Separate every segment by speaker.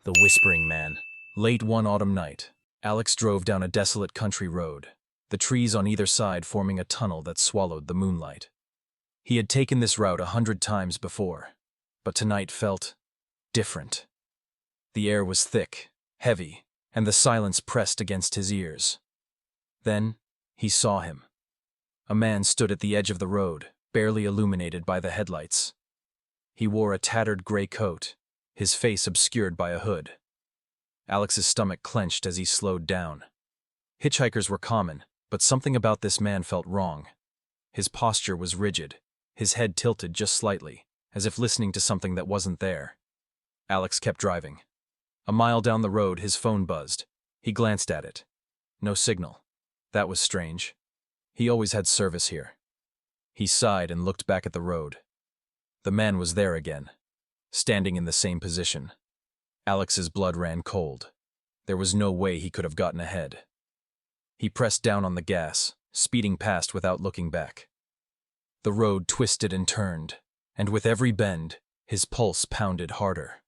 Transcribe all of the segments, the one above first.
Speaker 1: The Whispering Man. Late one autumn night, Alex drove down a desolate country road, the trees on either side forming a tunnel that swallowed the moonlight. He had taken this route 100 times before, but tonight felt different. The air was thick, heavy, and the silence pressed against his ears. Then, he saw him. A man stood at the edge of the road, barely illuminated by the headlights. He wore a tattered gray coat, his face obscured by a hood. Alex's stomach clenched as he slowed down. Hitchhikers were common, but something about this man felt wrong. His posture was rigid, his head tilted just slightly, as if listening to something that wasn't there. Alex kept driving. A mile down the road, his phone buzzed. He glanced at it. No signal. That was strange. He always had service here. He sighed and looked back at the road. The man was there again, standing in the same position. Alex's blood ran cold. There was no way he could have gotten ahead. He pressed down on the gas, speeding past without looking back. The road twisted and turned, and with every bend, his pulse pounded harder.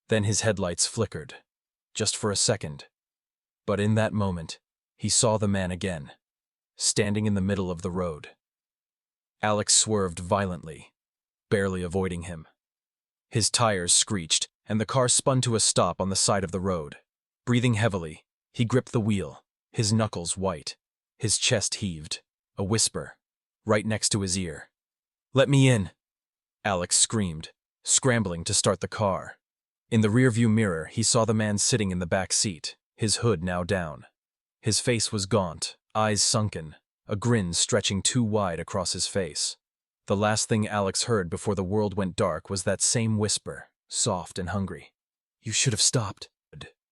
Speaker 1: Then his headlights flickered, just for a second. But in that moment, he saw the man again, standing in the middle of the road. Alex swerved violently, barely avoiding him. His tires screeched, and the car spun to a stop on the side of the road. Breathing heavily, he gripped the wheel, his knuckles white. His chest heaved, a whisper, right next to his ear. "Let me in!" Alex screamed, scrambling to start the car. In the rearview mirror, he saw the man sitting in the back seat, his hood now down. His face was gaunt, eyes sunken, a grin stretching too wide across his face. The last thing Alex heard before the world went dark was that same whisper, soft and hungry. "You should have stopped."